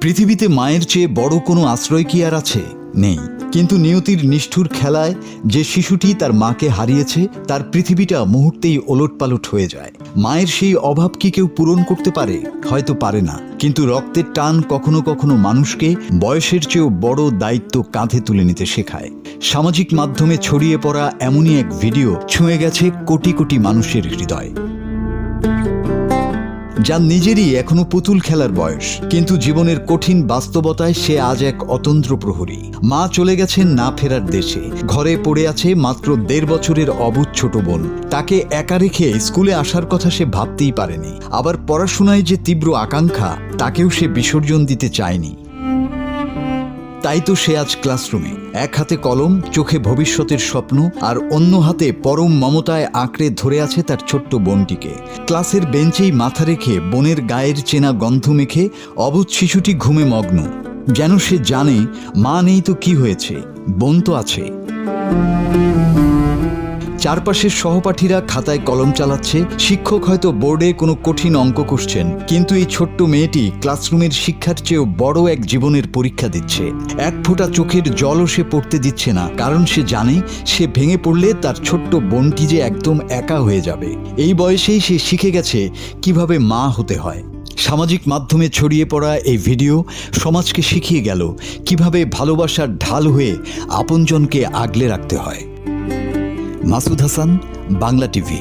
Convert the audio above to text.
পৃথিবীতে মায়ের চেয়ে বড় কোনো আশ্রয় কি আর আছে? নেই। কিন্তু নিয়তির নিষ্ঠুর খেলায় যে শিশুটি তার মাকে হারিয়েছে তার পৃথিবীটা মুহূর্তেই ওলটপালট হয়ে যায়। মায়ের সেই অভাব কি কেউ পূরণ করতে পারে? হয়তো পারে না, কিন্তু রক্তের টান কখনো কখনো মানুষকে বয়সের চেয়েও বড় দায়িত্ব কাঁধে তুলে নিতে শেখায়। সামাজিক মাধ্যমে ছড়িয়ে পড়া এমনই এক ভিডিও ছুঁয়ে গেছে কোটি কোটি মানুষের হৃদয়। যার নিজেরই এখনো পুতুল খেলার বয়স, কিন্তু জীবনের কঠিন বাস্তবতায় সে আজ এক অতন্ত্র প্রহরী। মা চলে গেছেন না ফেরার দেশে, ঘরে পড়ে আছে মাত্র 1.5 বছরের অবুঝ ছোট বোন। তাকে একা রেখে স্কুলে আসার কথা সে ভাবতেই পারেনি। আবার পড়াশোনায় যে তীব্র আকাঙ্ক্ষা, তাকেও সে বিসর্জন দিতে চায়নি। তাই তো সে আজ ক্লাসরুমে, এক হাতে কলম, চোখে ভবিষ্যতের স্বপ্ন, আর অন্য হাতে পরম মমতায় আঁকড়ে ধরে আছে তার ছোট্ট বোনটিকে। ক্লাসের বেঞ্চেই মাথা রেখে বোনের গায়ের চেনা গন্ধ মেখে অবুঝ শিশুটি ঘুমে মগ্ন। যেন সে জানে, মা নেই তো কি হয়েছে, বোন তো আছে। চারপাশের সহপাঠীরা খাতায় কলম চালাচ্ছে, শিক্ষক হয়তো বোর্ডে কোনো কঠিন অঙ্ক কষছেন, কিন্তু এই ছোট্ট মেয়েটি ক্লাসরুমের শিক্ষার চেয়েও বড় এক জীবনের পরীক্ষা দিচ্ছে। এক ফোঁটা চোখের জলও সে পড়তে দিচ্ছে না, কারণ সে জানে সে ভেঙে পড়লে তার ছোট্ট বোনটি যে একদম একা হয়ে যাবে। এই বয়সেই সে শিখে গেছে কিভাবে মা হতে হয়। সামাজিক মাধ্যমে ছড়িয়ে পড়া এই ভিডিও সমাজকে শিখিয়ে গেল কিভাবে ভালোবাসার ঢাল হয়ে আপনজনকে আগলে রাখতে হয়। মাসুদ হাসান, বাংলা টিভি।